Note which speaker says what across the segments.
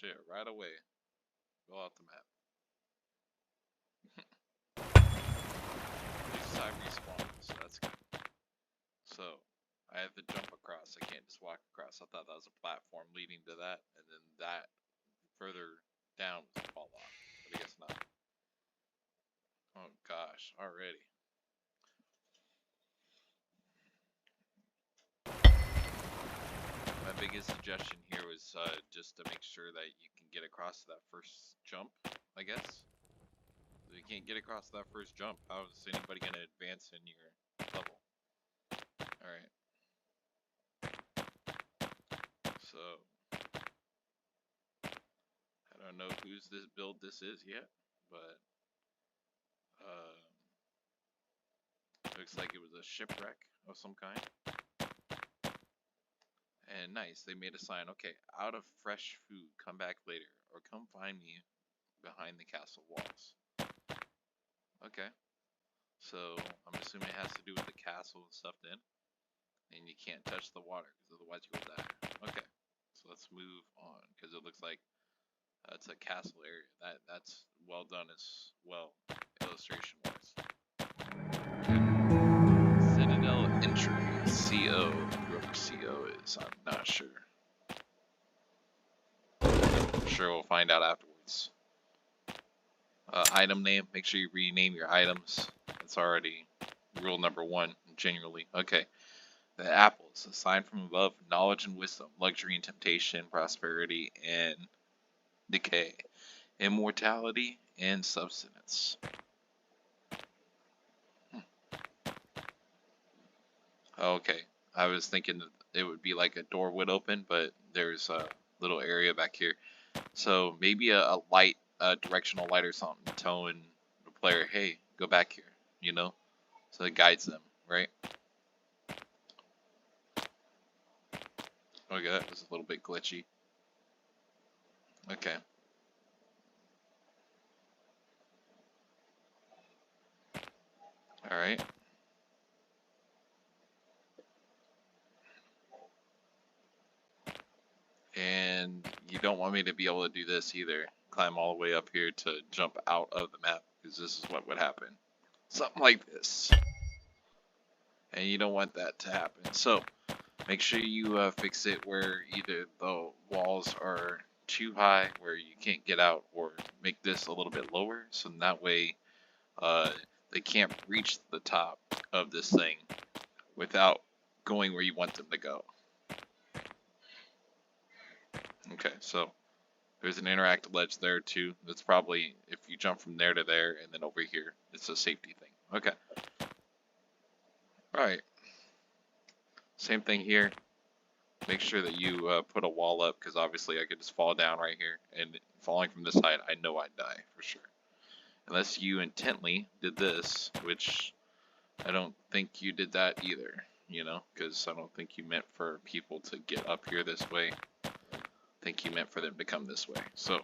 Speaker 1: shit right away. Go off the map. At least I respawned, so that's good. So, I have to jump across. I can't just walk across. I thought that was a platform leading to that, and then that further down was a fall off. But I guess not. Oh gosh, already. My biggest suggestion here was just to make sure that you can get across that first jump, I guess. If you can't get across that first jump, how is anybody going to advance in your level? Alright. So, I don't know whose this build this is yet, but looks like it was a shipwreck of some kind. And nice, they made a sign. Okay, out of fresh food, come back later, or come find me behind the castle walls. Okay, so I'm assuming it has to do with the castle and stuff then. And you can't touch the water, because otherwise you'll die. Okay, so let's move on, because it looks like it's a castle area. That's well done as well, illustration-wise. Okay. Citadel entry, CO, whoever CO is, I'm not sure. I'm sure we'll find out afterwards. Item name, make sure you rename your items. That's already rule number 1, generally. Okay. The apples, a sign from above, knowledge and wisdom, luxury and temptation, prosperity and decay, immortality and substance. Okay, I was thinking that it would be like a door would open, but there's a little area back here. So maybe a light, a directional light or something telling the player, hey, go back here, you know? So it guides them, right? Okay, that was a little bit glitchy. Okay. Alright. And you don't want me to be able to do this either. Climb all the way up here to jump out of the map, because this is what would happen. Something like this. And you don't want that to happen. So, make sure you fix it where either the walls are too high, where you can't get out, or make this a little bit lower, so that way they can't reach the top of this thing without going where you want them to go. Okay, so there's an interactive ledge there too. That's probably if you jump from there to there and then over here, it's a safety thing. Okay. Alright. Same thing here. Make sure that you put a wall up, because obviously I could just fall down right here, and falling from this height, I know I'd die for sure. Unless you intently did this, which I don't think you did that either, you know, because I don't think you meant for people to get up here this way. I think you meant for them to come this way. So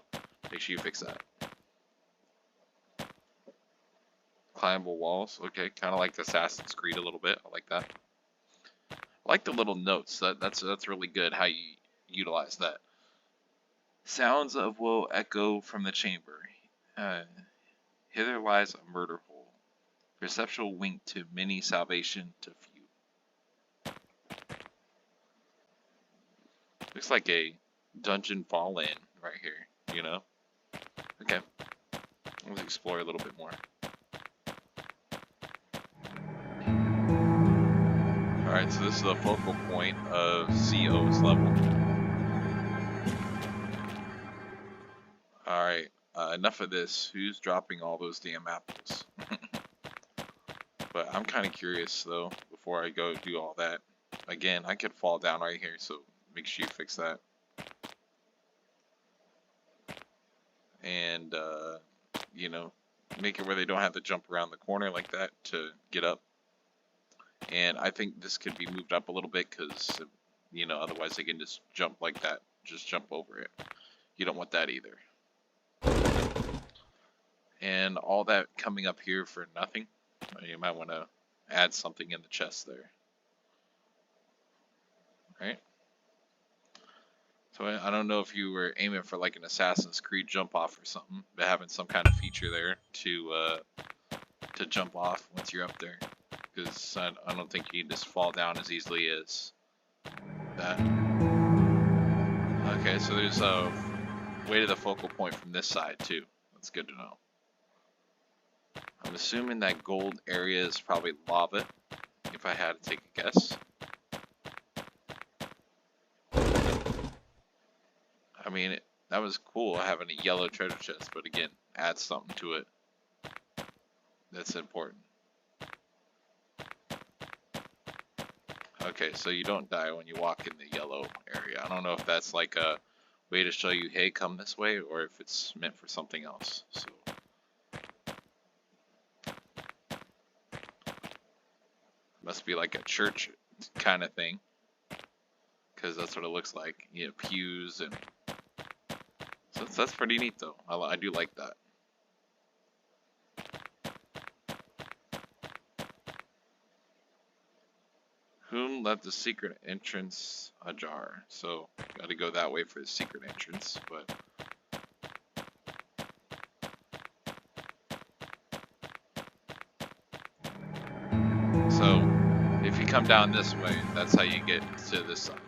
Speaker 1: make sure you fix that. Climbable walls, okay, kind of like Assassin's Creed a little bit. I like that. I like the little notes. That's really good how you utilize that. Sounds of woe echo from the chamber. Hither lies a murder hole. Perceptual wink to many, salvation to few. Looks like a dungeon fall-in right here, you know? Okay. Let's explore a little bit more. Alright, so this is the focal point of CO's level. Alright, enough of this. Who's dropping all those damn apples? But I'm kind of curious, though, before I go do all that. Again, I could fall down right here, so make sure you fix that. And, you know, make it where they don't have to jump around the corner like that to get up. And I think this could be moved up a little bit, because, you know, otherwise they can just jump like that. Just jump over it. You don't want that either. And all that coming up here for nothing. You might want to add something in the chest there. Right? So I don't know if you were aiming for like an Assassin's Creed jump off or something, but having some kind of feature there to jump off once you're up there, because I don't think you just fall down as easily as that. Okay, so there's a way to the focal point from this side too. That's good to know. I'm assuming that gold area is probably lava, if I had to take a guess. I mean, that was cool having a yellow treasure chest, but again, add something to it. That's important. Okay, so you don't die when you walk in the yellow area. I don't know if that's like a way to show you, hey, come this way, or if it's meant for something else. So must be like a church kind of thing, because that's what it looks like. You know, pews and so that's pretty neat though. I do like that. Whom left the secret entrance ajar? So got to go that way for the secret entrance, but so if you come down this way, that's how you get to this side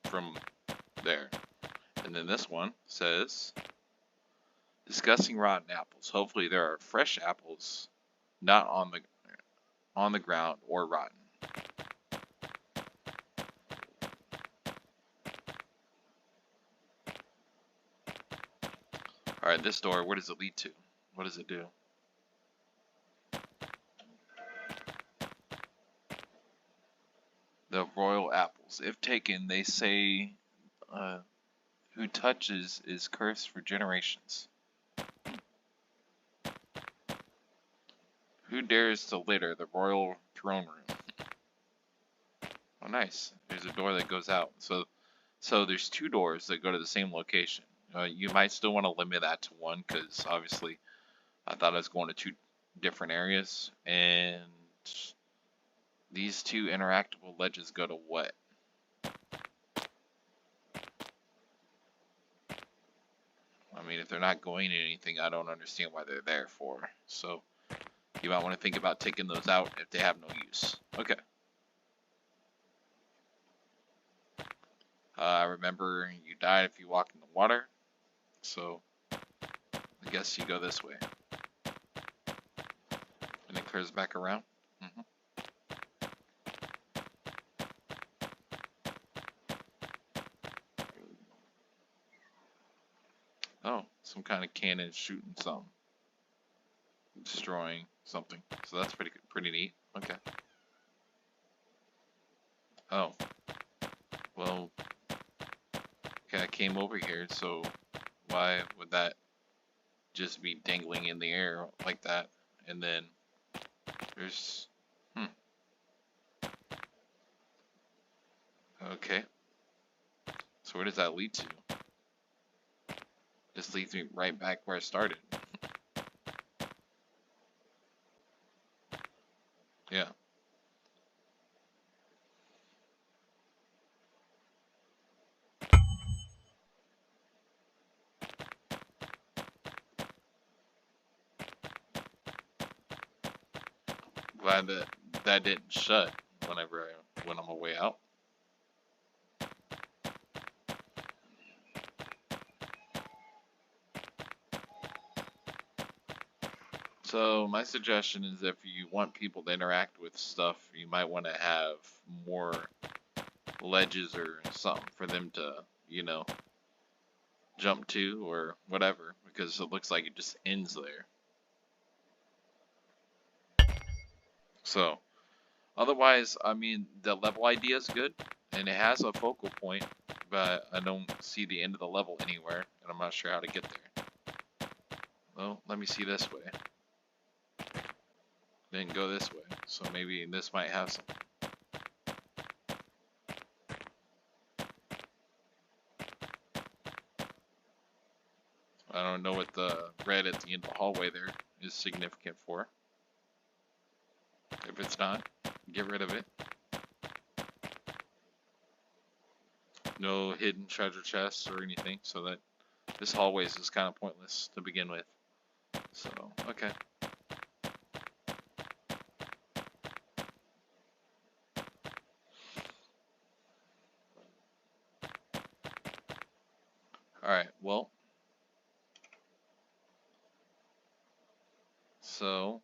Speaker 1: from there. And then this one says discussing rotten apples. Hopefully there are fresh apples, not on the ground or rotten. Alright, this door, where does it lead to? What does it do? The royal apples. If taken, they say who touches is cursed for generations. Who dares to litter the royal throne room? Oh, nice. There's a door that goes out. So there's two doors that go to the same location. You might still want to limit that to one, because obviously I thought I was going to two different areas, and these two interactable ledges go to what? I mean, if they're not going to anything, I don't understand why they're there for. So you might want to think about taking those out if they have no use. Okay. Remember, you die if you walk in the water. So I guess you go this way. And it curves back around. Oh, some kind of cannon shooting something. Destroying something. So that's pretty neat. Okay. Oh. Well, okay, I came over here, so why would that just be dangling in the air like that? And then there's... Okay. So where does that lead to? This leads me right back where I started. Yeah. Glad that didn't shut whenever when I'm away out. So my suggestion is if you want people to interact with stuff, you might want to have more ledges or something for them to, you know, jump to or whatever, because it looks like it just ends there. So otherwise, I mean, the level idea is good and it has a focal point, but I don't see the end of the level anywhere and I'm not sure how to get there. Well, let me see this way. Didn't go this way, so maybe this might have something. I don't know what the red at the end of the hallway there is significant for. If it's not, get rid of it. No hidden treasure chests or anything, so that this hallway is just kind of pointless to begin with. So, okay. Alright, well. So,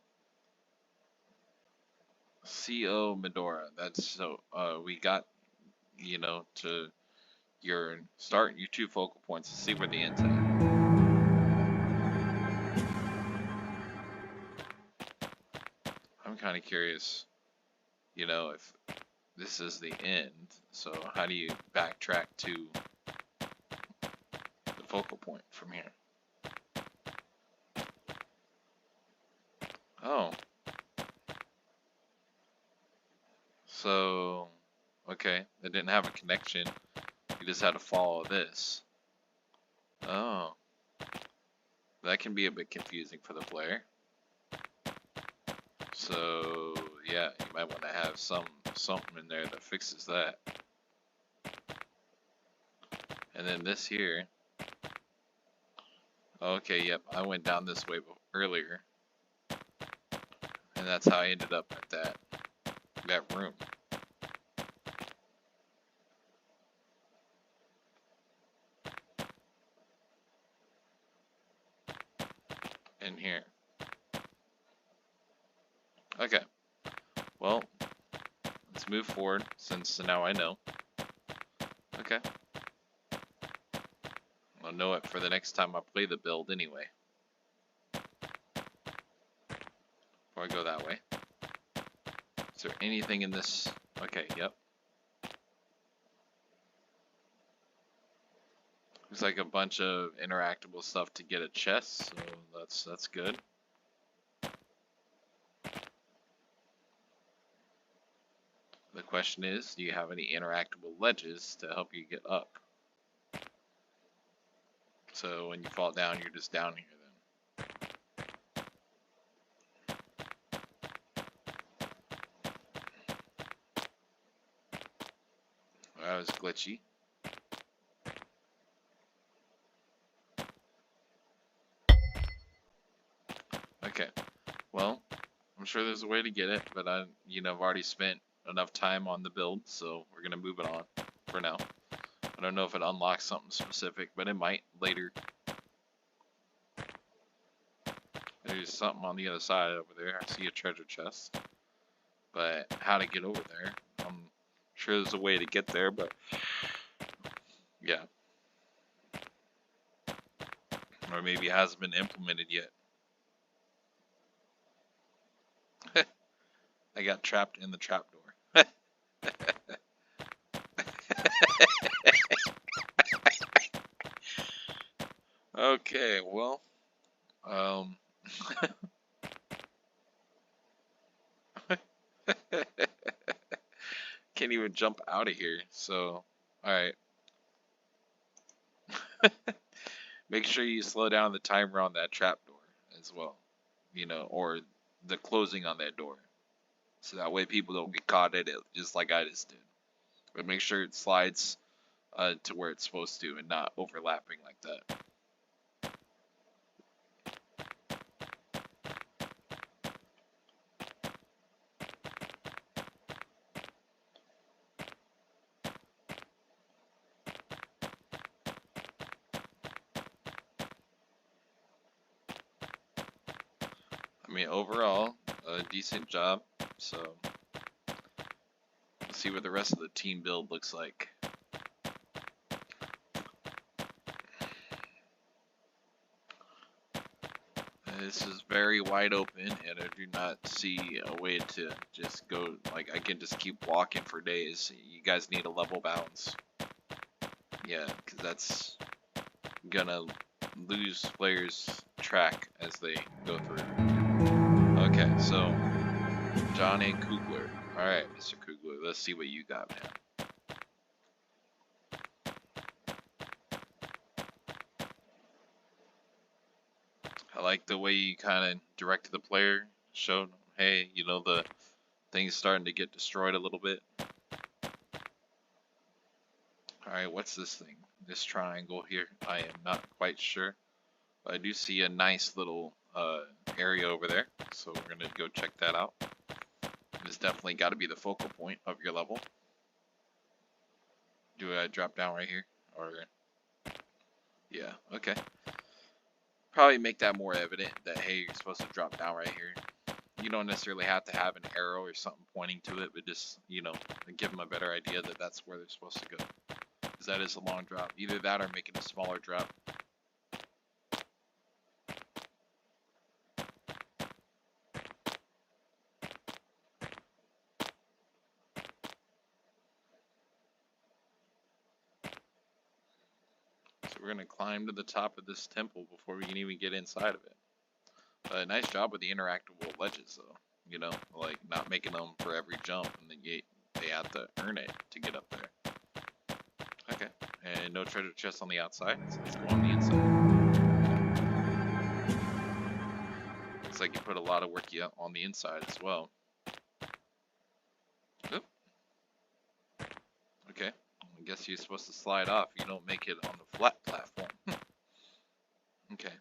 Speaker 1: CO Medora. That's so, we got, you know, to start your 2 focal points to see where the end's at. I'm kind of curious, you know, if this is the end, so how do you backtrack to the focal point from here? Oh, so, okay, it didn't have a connection, you just had to follow this. Oh, that can be a bit confusing for the player. So, yeah, you might want to have something in there that fixes that. And then this here. Okay, yep, I went down this way earlier. And that's how I ended up at that room. In here. Okay. Well, let's move forward since now I know. Okay. I'll know it for the next time I play the build anyway. Before I go that way. Is there anything in this? Okay, yep. Looks like a bunch of interactable stuff to get a chest, so that's good. The question is, do you have any interactable ledges to help you get up? So when you fall down, you're just down here then. That was glitchy. Okay, well, I'm sure there's a way to get it, but I've already spent enough time on the build, so we're gonna move it on for now. I don't know if it unlocks something specific, but it might later. There's something on the other side over there. I see a treasure chest, but how to get over there? I'm sure there's a way to get there, but yeah. Or maybe it hasn't been implemented yet. I got trapped in the trapdoor. Okay, well, can't even jump out of here, so, alright. Make sure you slow down the timer on that trapdoor as well, or the closing on that door. So that way people don't get caught in it, just like I just did. But make sure it slides to where it's supposed to and not overlapping like that. I mean, overall, a decent job. So, let's see what the rest of the team build looks like. This is very wide open, and I do not see a way to just go, like, I can just keep walking for days. You guys need a level bounce. Yeah, because that's gonna lose players track as they go through. Okay, so John A. Kugler. Alright, Mr. Kugler, let's see what you got, man. I like the way you kind of directed the player, showed, hey, the thing's starting to get destroyed a little bit. Alright, what's this thing? This triangle here? I am not quite sure. But I do see a nice little area over there. So we're going to go check that out. It's definitely got to be the focal point of your level. Do I drop down right here? Or yeah, okay. Probably make that more evident that, hey, you're supposed to drop down right here. You don't necessarily have to have an arrow or something pointing to it, but just, you know, give them a better idea that that's where they're supposed to go. Because that is a long drop. Either that or making a smaller drop. So we're going to climb to the top of this temple before we can even get inside of it. Nice job with the interactable ledges, though. You know, like not making them for every jump, and then they have to earn it to get up there. Okay, and no treasure chest on the outside, so let's go on the inside. Looks like you put a lot of work on the inside as well. Oop. Okay, I guess you're supposed to slide off. You don't make it on the flat platform. Okay,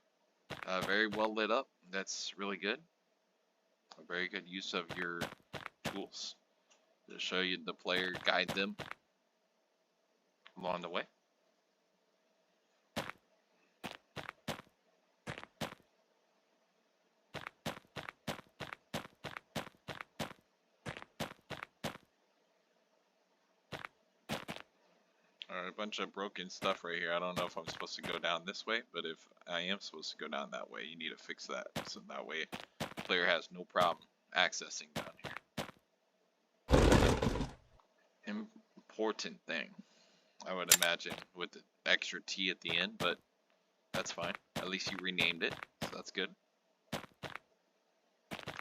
Speaker 1: very well lit up. That's really good. A very good use of your tools to show you the player, guide them along the way. Alright, a bunch of broken stuff right here. I don't know if I'm supposed to go down this way, but if I am supposed to go down that way, you need to fix that. So that way the player has no problem accessing down here. Important thing, I would imagine, with the extra T at the end, but that's fine. At least you renamed it, so that's good.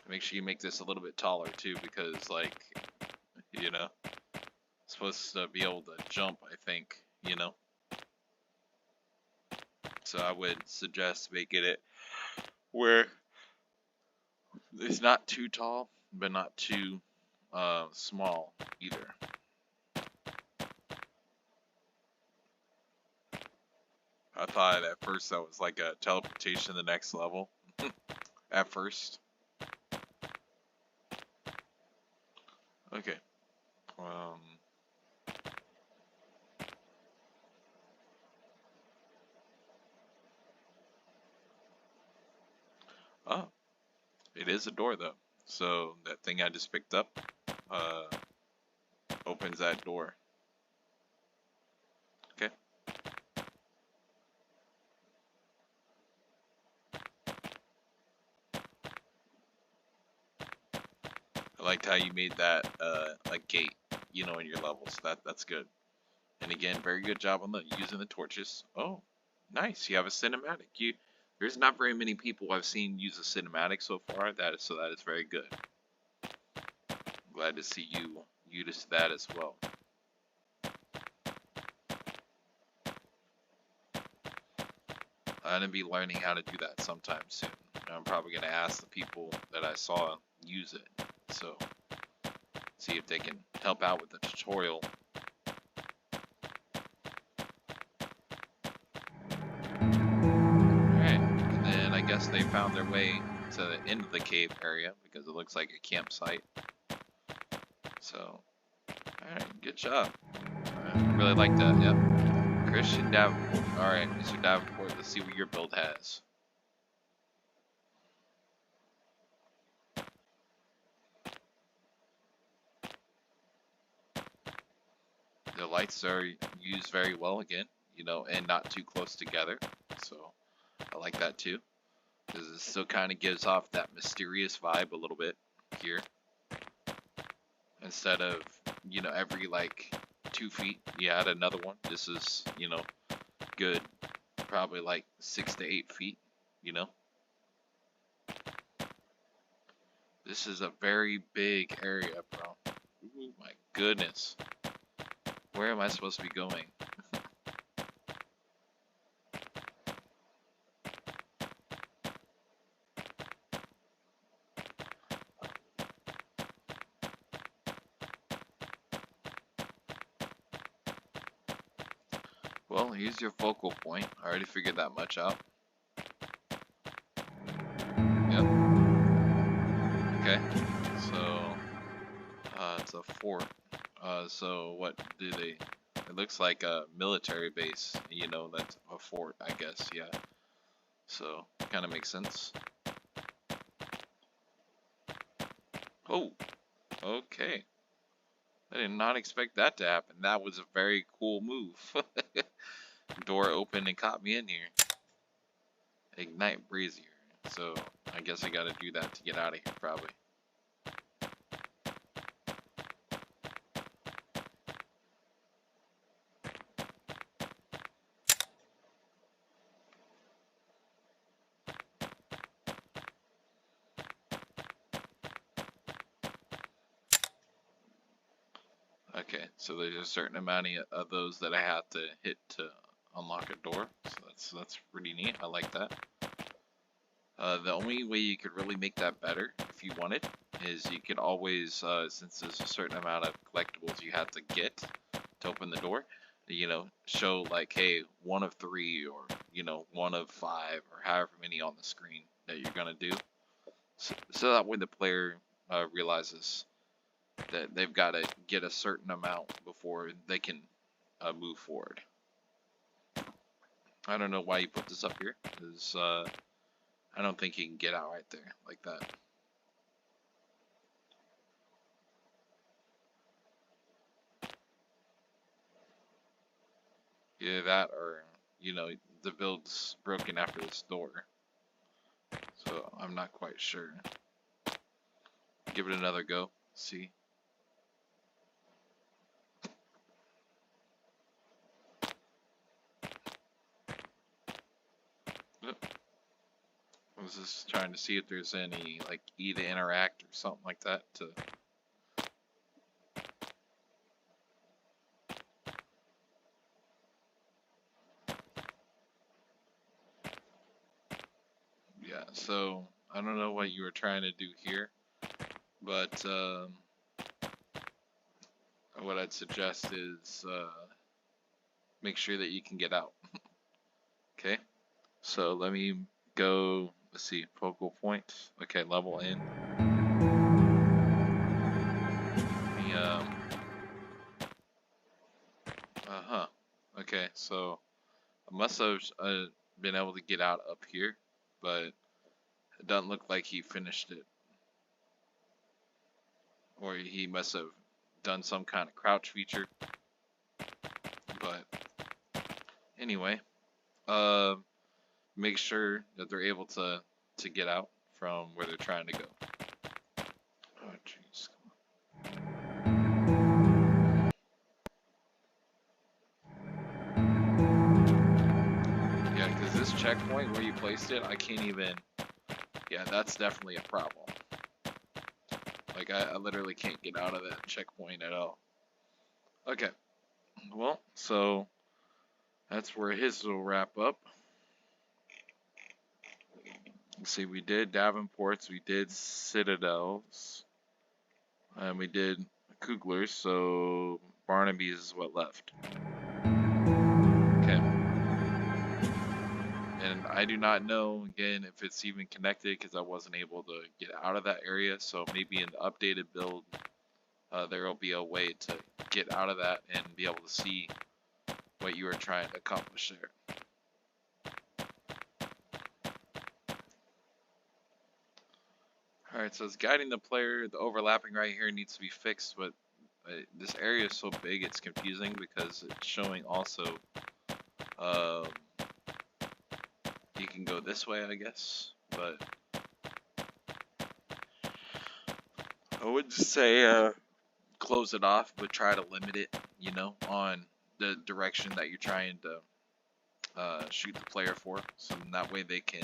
Speaker 1: Make sure you make this a little bit taller too, because, like, you know, supposed to be able to jump, I think, you know. So I would suggest making it where it's not too tall, but not too small either. I thought at first that was like a teleportation to the next level. At first. Okay. Oh, it is a door though. So that thing I just picked up opens that door. Okay. I liked how you made that a gate, you know, in your levels. That's good. And again, very good job on using the torches. Oh, nice. You have a cinematic. There's not very many people I've seen use a cinematic so far. That is very good. Glad to see you use that as well. I'm gonna be learning how to do that sometime soon. I'm probably gonna ask the people that I saw use it. So see if they can help out with the tutorial. Alright, and then I guess they found their way to the end of the cave area because it looks like a campsite. So, alright, good job. I really like that, yep. Christian Davenport. Alright, Mr. Davenport, let's see what your build has. The lights are used very well again, you know, and not too close together. So, I like that too. Because it still kind of gives off that mysterious vibe a little bit here. Instead of, you know, every like 2 feet, you add another one. This is, you know, good. Probably like 6 to 8 feet, you know. This is a very big area, bro. Ooh, my goodness. Where am I supposed to be going? Well, here's your focal point. I already figured that much out. Yep. Okay. So, it's a fort. So what do they? It looks like a military base. You know, that's a fort, I guess. Yeah. So, kind of makes sense. Oh, okay. I did not expect that to happen. That was a very cool move. Door opened and caught me in here. Ignite brazier. So I guess I gotta do that to get out of here, probably. Okay, so there's a certain amount of those that I have to hit to unlock a door. So that's pretty neat. I like that. The only way you could really make that better, if you wanted, is you could always, since there's a certain amount of collectibles you have to get to open the door, you know, show like, hey, 1 of 3 or, you know, 1 of 5 or however many on the screen that you're gonna do. So that way the player realizes that they've got to get a certain amount before they can move forward. I don't know why you put this up here, because I don't think you can get out right there like that. Either that or, you know, the build's broken after this door. So I'm not quite sure. Give it another go. See. Yep. I was just trying to see if there's any like E to interact or something like that to. Yeah, so I don't know what you were trying to do here, but what I'd suggest is make sure that you can get out. Okay, so let me go, let's see, focal point. Okay, level in. Let me, uh-huh. Okay, so I must have been able to get out up here, but it doesn't look like he finished it. Or he must have done some kind of crouch feature. But anyway, make sure that they're able to get out from where they're trying to go. Oh jeez. Yeah, because this checkpoint where you placed it, I can't even. Yeah, that's definitely a problem. Like I literally can't get out of that checkpoint at all. Okay. Well, so that's where his will wrap up. Let's see, we did Davenport's, we did Citadels, and we did Kugler's, so Barnaby's is what left. Okay. And I do not know, again, if it's even connected because I wasn't able to get out of that area, so maybe in the updated build, there will be a way to get out of that and be able to see what you were trying to accomplish there. Alright, so it's guiding the player. The overlapping right here needs to be fixed, but this area is so big it's confusing because it's showing also you can go this way, I guess, but I would just say close it off, but try to limit it, you know, on the direction that you're trying to shoot the player for, so that way they can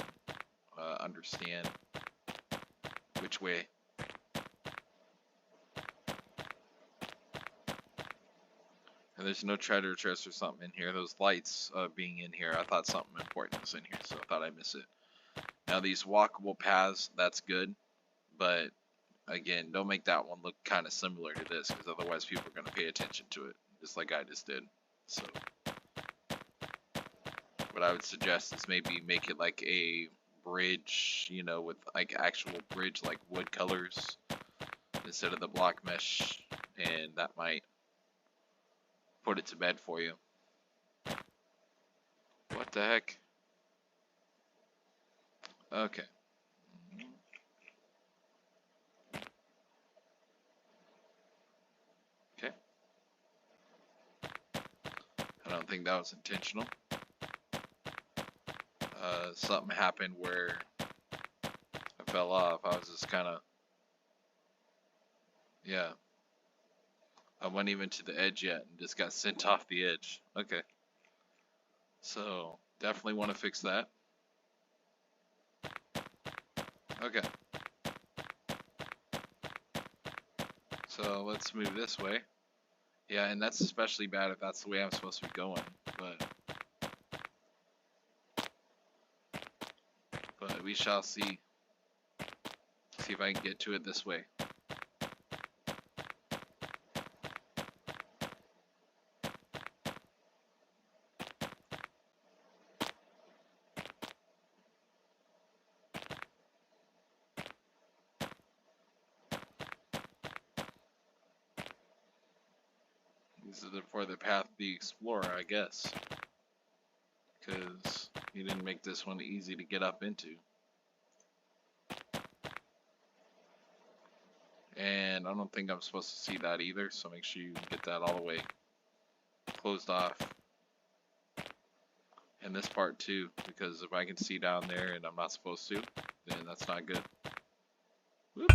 Speaker 1: understand which way. And there's no treasure chest or something in here. Those lights being in here, I thought something important was in here, so I thought I'd miss it. Now these walkable paths, that's good, but again, don't make that one look kind of similar to this, because otherwise people are going to pay attention to it, just like I just did. So what I would suggest is maybe make it like a bridge, you know, with like actual bridge, like wood colors instead of the block mesh, and that might put it to bed for you. What the heck? Okay. Okay. I don't think that was intentional. Something happened where I fell off. I was just kind of, yeah. I wasn't even to the edge yet and just got sent off the edge. Okay. So, definitely want to fix that. Okay. So, let's move this way. Yeah, and that's especially bad if that's the way I'm supposed to be going. But we shall see. See if I can get to it this way. This is for the path the explorer, I guess. Because he didn't make this one easy to get up into. And I don't think I'm supposed to see that either, so make sure you get that all the way closed off. And this part too, because if I can see down there and I'm not supposed to, then that's not good. Whoop.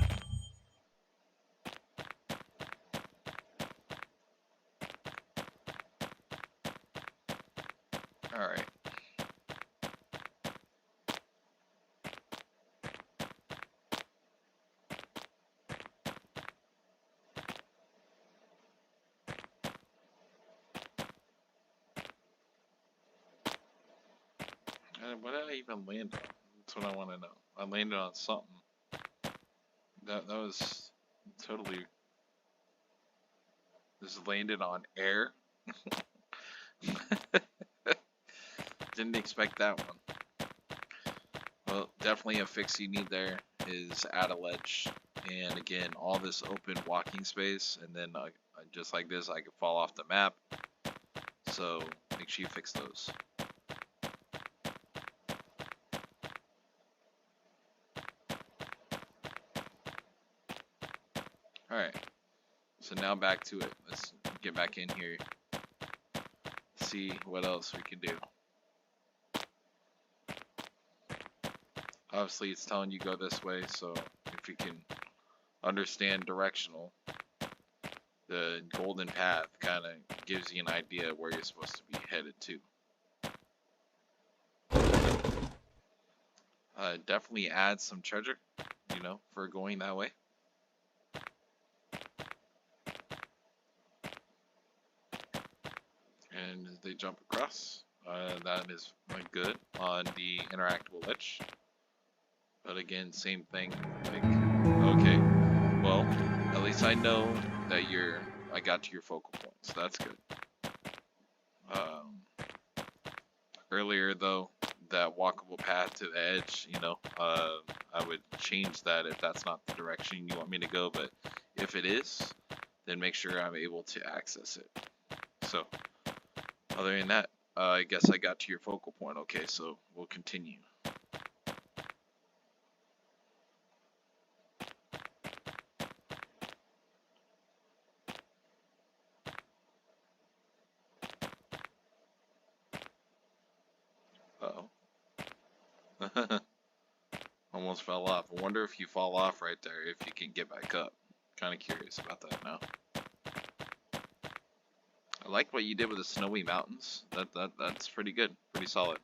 Speaker 1: Alright. What did I even land on? That's what I want to know. I landed on something. That was totally... Just landed on air. Didn't expect that one. Well, definitely a fix you need there is add a ledge. And again, all this open walking space, and then just like this, I could fall off the map. So make sure you fix those. Alright, so now back to it. Let's get back in here, see what else we can do. Obviously it's telling you go this way, so if you can understand directional, the golden path kind of gives you an idea where you're supposed to be headed to. Definitely add some treasure, you know, for going that way. And they jump across. That is good on the interactable ledge. But again, same thing. Like, okay, well, at least I know that I got to your focal point, so that's good. Earlier though, that walkable path to the edge, you know, I would change that if that's not the direction you want me to go, but if it is, then make sure I'm able to access it. So, other than that, I guess I got to your focal point. Okay, so we'll continue. Uh-oh. Almost fell off. I wonder if you fall off right there, if you can get back up. Kind of curious about that now. I like what you did with the snowy mountains. That's pretty good, pretty solid.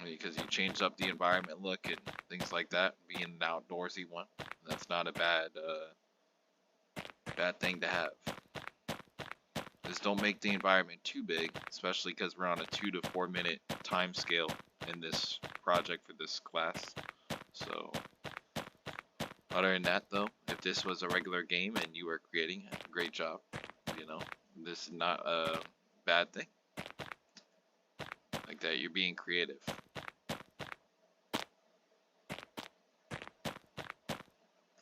Speaker 1: Because you changed up the environment look and things like that. Being an outdoorsy one, that's not a bad thing to have. Just don't make the environment too big, especially because we're on a 2 to 4 minute time scale in this project for this class. So, other than that though, if this was a regular game and you were creating, great job. You know, this is not a bad thing. like that. You're being creative.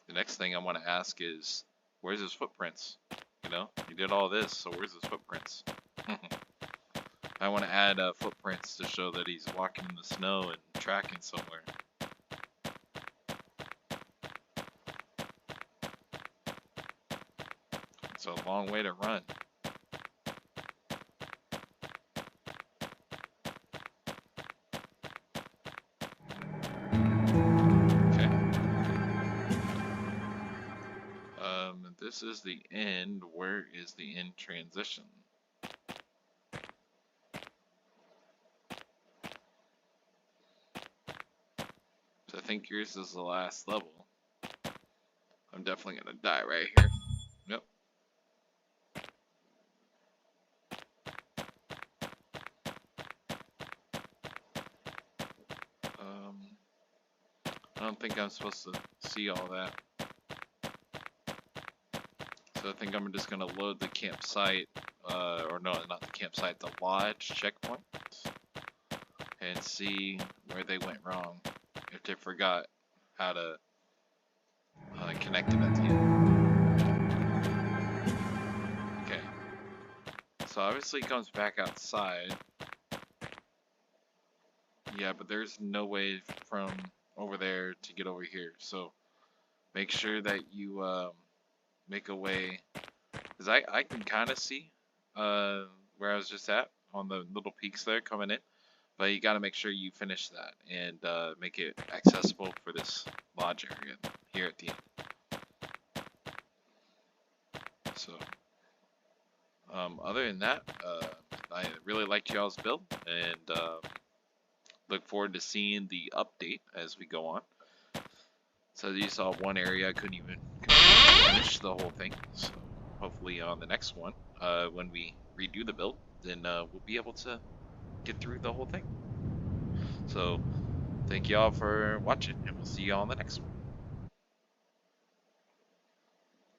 Speaker 1: The next thing I want to ask is, where's his footprints? You know, you did all this, so where's his footprints? I want to add footprints to show that he's walking in the snow and tracking somewhere. It's a long way to run. Okay. This is the end. Where is the end transition? So I think yours is the last level. I'm definitely gonna die right here. Yep. I don't think I'm supposed to see all that. So I think I'm just gonna load the campsite, or no, not the campsite, the lodge checkpoint, and see where they went wrong. If they forgot how to connect it at the end. Okay. So obviously it comes back outside. Yeah, but there's no way from over there to get over here. So make sure that you make a way, because I can kind of see where I was just at on the little peaks there coming in, but you got to make sure you finish that and make it accessible for this lodge area here at the end. So other than that, I really liked y'all's build, and look forward to seeing the update as we go on. So you saw one area I couldn't even finish the whole thing. So hopefully on the next one, when we redo the build, then we'll be able to get through the whole thing. So thank y'all for watching, and we'll see y'all on the next one.